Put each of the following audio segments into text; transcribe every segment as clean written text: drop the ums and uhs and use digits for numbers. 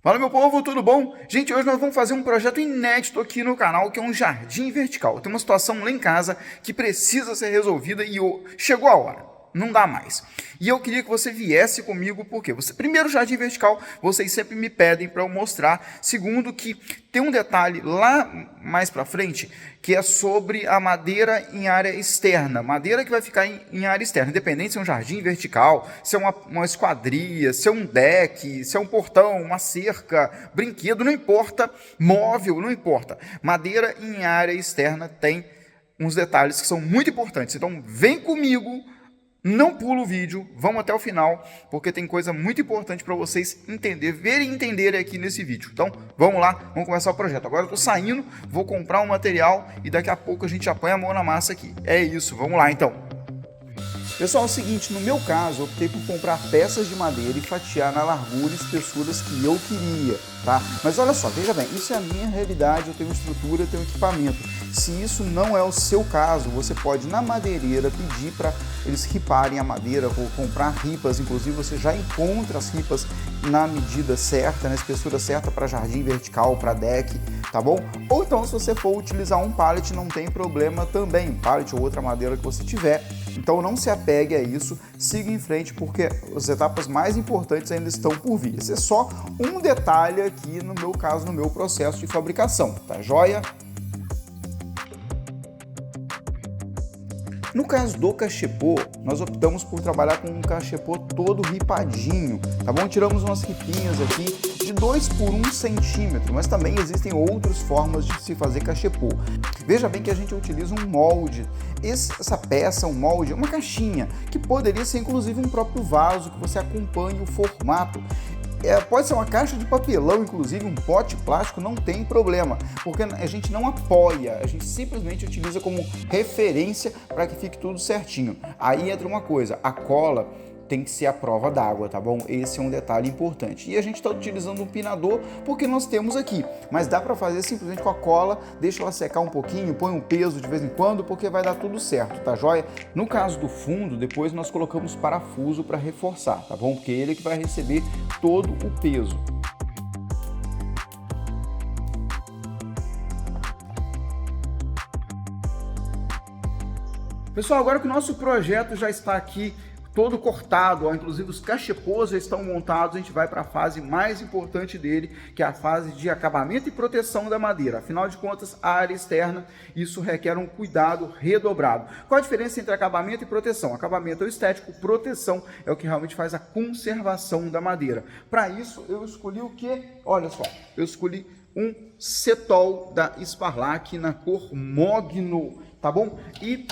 Fala meu povo, tudo bom? Gente, hoje nós vamos fazer um projeto inédito aqui no canal, que é um jardim vertical. Tem uma situação lá em casa que precisa ser resolvida e chegou a hora. Não dá mais. E eu queria que você viesse comigo, porque primeiro, jardim vertical, vocês sempre me pedem para eu mostrar. Segundo, que tem um detalhe lá mais para frente, que é sobre a madeira em área externa. Madeira que vai ficar em área externa, independente se é um jardim vertical, se é uma esquadria, se é um deck, se é um portão, uma cerca, brinquedo, não importa, móvel, não importa. Madeira em área externa tem uns detalhes que são muito importantes. Então, vem comigo. Não pula o vídeo, vamos até o final, porque tem coisa muito importante para vocês verem e entenderem aqui nesse vídeo. Então, vamos lá, vamos começar o projeto. Agora eu estou saindo, vou comprar um material e daqui a pouco a gente já põe a mão na massa aqui. É isso, vamos lá então. Pessoal, é o seguinte, no meu caso, eu optei por comprar peças de madeira e fatiar na largura e espessuras que eu queria, tá? Mas olha só, veja bem, isso é a minha realidade, eu tenho estrutura, eu tenho equipamento. Se isso não é o seu caso, você pode na madeireira pedir para eles riparem a madeira ou comprar ripas, inclusive você já encontra as ripas na medida certa, na espessura certa para jardim vertical, para deck, tá bom? Ou então, se você for utilizar um pallet, não tem problema também, um pallet ou outra madeira que você tiver. Então não se apegue a isso, siga em frente porque as etapas mais importantes ainda estão por vir. Esse é só um detalhe aqui no meu caso, no meu processo de fabricação, tá joia? No caso do cachepô, nós optamos por trabalhar com um cachepô todo ripadinho, tá bom? Tiramos umas ripinhas aqui de 2 por 1 centímetro, mas também existem outras formas de se fazer cachepô. Veja bem que a gente utiliza um molde. Essa peça, um molde, é uma caixinha, que poderia ser inclusive um próprio vaso, que você acompanhe o formato. Pode ser uma caixa de papelão, inclusive um pote plástico, não tem problema, porque a gente não apoia, a gente simplesmente utiliza como referência para que fique tudo certinho. Aí entra uma coisa, a cola tem que ser a prova d'água, tá bom? Esse é um detalhe importante. E a gente está utilizando um pinador porque nós temos aqui, mas dá para fazer simplesmente com a cola, deixa ela secar um pouquinho, põe um peso de vez em quando, porque vai dar tudo certo, tá joia? No caso do fundo, depois nós colocamos parafuso para reforçar, tá bom? Porque ele é que vai receber todo o peso. Pessoal, agora que o nosso projeto já está aqui todo cortado, ó, inclusive os cachepôs já estão montados, a gente vai para a fase mais importante dele, que é a fase de acabamento e proteção da madeira. Afinal de contas, a área externa, isso requer um cuidado redobrado. Qual a diferença entre acabamento e proteção? Acabamento é o estético, proteção é o que realmente faz a conservação da madeira. Para isso, eu escolhi o quê? Olha só, eu escolhi um Setol da Sparlac na cor Mogno, tá bom? E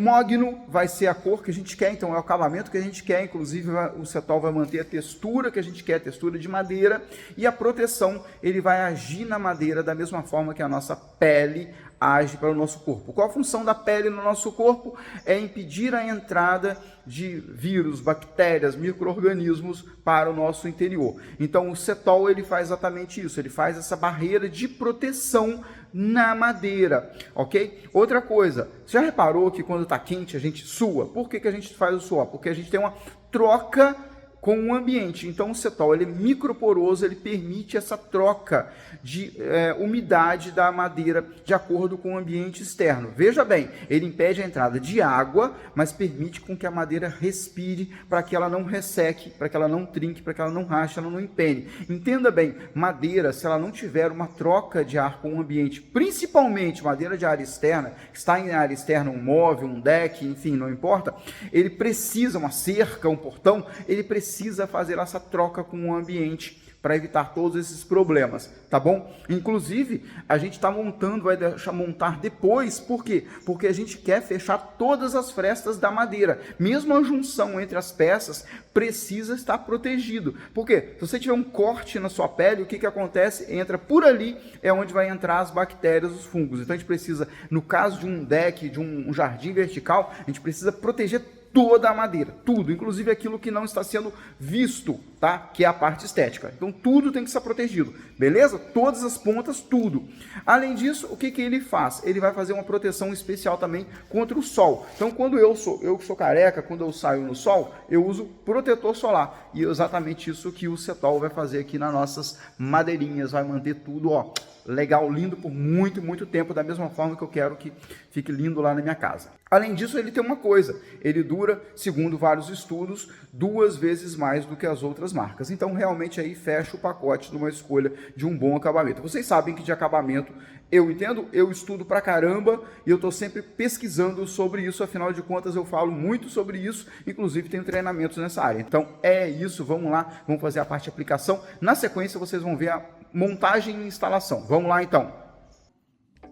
Mogno vai ser a cor que a gente quer, então é o acabamento que a gente quer, inclusive o Setol vai manter a textura que a gente quer, a textura de madeira, e a proteção, ele vai agir na madeira da mesma forma que a nossa pele age para o nosso corpo. Qual a função da pele no nosso corpo? É impedir a entrada de vírus, bactérias, micro-organismos para o nosso interior. Então o Setol ele faz exatamente isso, ele faz essa barreira de proteção na madeira, ok? Outra coisa, você já reparou que quando está quente a gente sua? Por que a gente faz o suor? Porque a gente tem uma troca com o ambiente. Então o Setol ele é microporoso, ele permite essa troca de umidade da madeira de acordo com o ambiente externo. Veja bem, ele impede a entrada de água, mas permite com que a madeira respire para que ela não resseque, para que ela não trinque, para que ela não rache, ela não empene. Entenda bem, madeira, se ela não tiver uma troca de ar com o ambiente, principalmente madeira de área externa, está em área externa um móvel, um deck, enfim, não importa, ele precisa, uma cerca, um portão, ele precisa fazer essa troca com o ambiente para evitar todos esses problemas, tá bom? Inclusive, a gente está montando, vai deixar montar depois, por quê? Porque a gente quer fechar todas as frestas da madeira, mesmo a junção entre as peças precisa estar protegido, porque se você tiver um corte na sua pele, o que acontece? Entra por ali, é onde vai entrar as bactérias, os fungos, então a gente precisa, no caso de um deck, de um jardim vertical, a gente precisa proteger toda a madeira, tudo, inclusive aquilo que não está sendo visto, tá? Que é a parte estética. Então tudo tem que estar protegido, beleza? Todas as pontas, tudo. Além disso, o que ele faz? Ele vai fazer uma proteção especial também contra o sol. Então quando eu sou careca, quando eu saio no sol, eu uso protetor solar. E é exatamente isso que o Setol vai fazer aqui nas nossas madeirinhas, vai manter tudo, ó, legal, lindo por muito, muito tempo, da mesma forma que eu quero que fique lindo lá na minha casa. Além disso, ele tem uma coisa, ele dura, segundo vários estudos, 2 vezes mais do que as outras marcas. Então, realmente, aí fecha o pacote de uma escolha de um bom acabamento. Vocês sabem que de acabamento eu entendo, eu estudo pra caramba e eu estou sempre pesquisando sobre isso, afinal de contas eu falo muito sobre isso, inclusive tenho treinamentos nessa área. Então, é isso, vamos lá, vamos fazer a parte de aplicação. Na sequência, vocês vão ver a montagem e instalação. Vamos lá, então.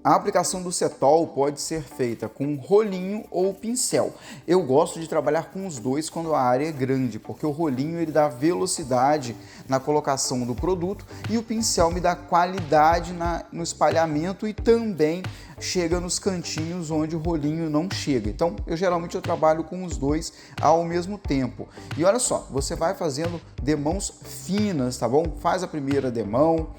A aplicação do Setol pode ser feita com rolinho ou pincel. Eu gosto de trabalhar com os dois quando a área é grande, porque o rolinho ele dá velocidade na colocação do produto e o pincel me dá qualidade no espalhamento e também chega nos cantinhos onde o rolinho não chega. Então, eu trabalho com os dois ao mesmo tempo. E olha só, você vai fazendo demãos finas, tá bom? Faz a primeira demão,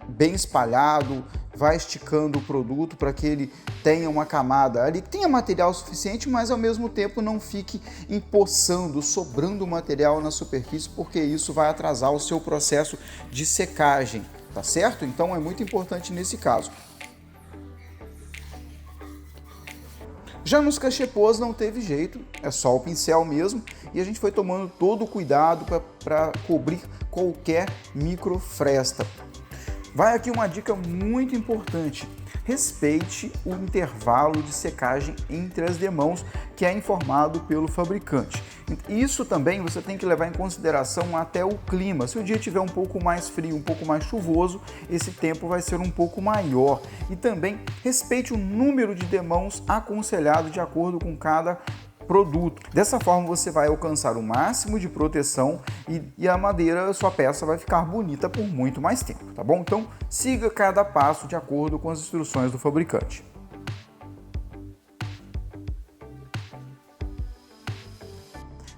bem espalhado, vai esticando o produto para que ele tenha uma camada ali, que tenha material suficiente, mas ao mesmo tempo não fique empoçando, sobrando material na superfície, porque isso vai atrasar o seu processo de secagem, tá certo? Então é muito importante nesse caso. Já nos cachepôs não teve jeito, é só o pincel mesmo, e a gente foi tomando todo o cuidado para cobrir qualquer microfresta. Vai aqui uma dica muito importante: respeite o intervalo de secagem entre as demãos que é informado pelo fabricante. Isso também você tem que levar em consideração até o clima. Se o dia estiver um pouco mais frio, um pouco mais chuvoso, esse tempo vai ser um pouco maior. E também respeite o número de demãos aconselhado de acordo com cada produto. Dessa forma você vai alcançar o máximo de proteção e a madeira, sua peça vai ficar bonita por muito mais tempo, tá bom? Então siga cada passo de acordo com as instruções do fabricante.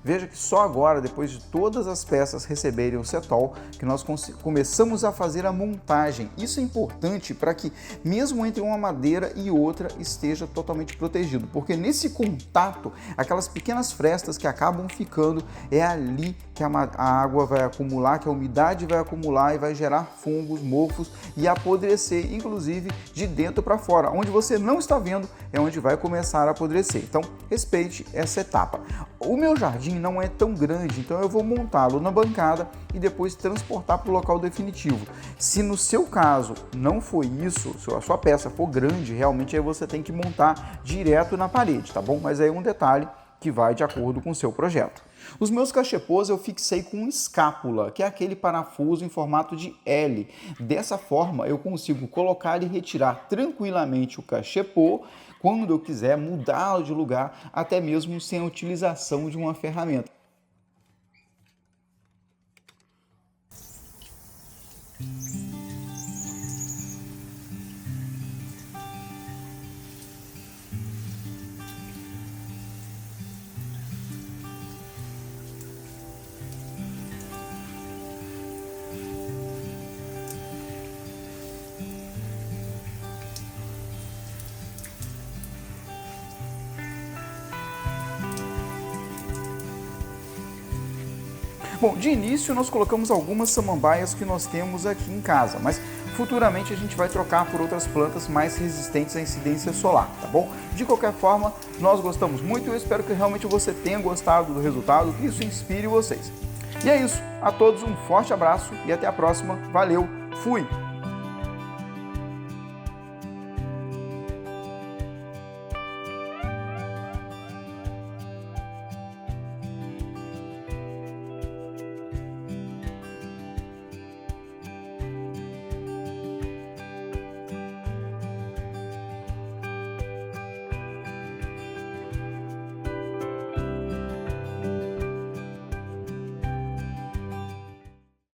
Veja que só agora, depois de todas as peças receberem o Setol, que nós começamos a fazer a montagem. Isso é importante para que, mesmo entre uma madeira e outra, esteja totalmente protegido, porque nesse contato, aquelas pequenas frestas que acabam ficando, é ali que a água vai acumular, que a umidade vai acumular e vai gerar fungos, mofos e apodrecer, inclusive de dentro para fora. Onde você não está vendo é onde vai começar a apodrecer. Então, respeite essa etapa. O meu jardim não é tão grande, então eu vou montá-lo na bancada e depois transportar para o local definitivo. Se no seu caso não for isso, se a sua peça for grande, realmente aí você tem que montar direto na parede, tá bom? Mas aí é um detalhe que vai de acordo com o seu projeto. Os meus cachepôs eu fixei com escápula, que é aquele parafuso em formato de L. Dessa forma eu consigo colocar e retirar tranquilamente o cachepô quando eu quiser mudá-lo de lugar, até mesmo sem a utilização de uma ferramenta. Bom, de início nós colocamos algumas samambaias que nós temos aqui em casa, mas futuramente a gente vai trocar por outras plantas mais resistentes à incidência solar, tá bom? De qualquer forma, nós gostamos muito e eu espero que realmente você tenha gostado do resultado, que isso inspire vocês. E é isso, a todos um forte abraço e até a próxima. Valeu, fui!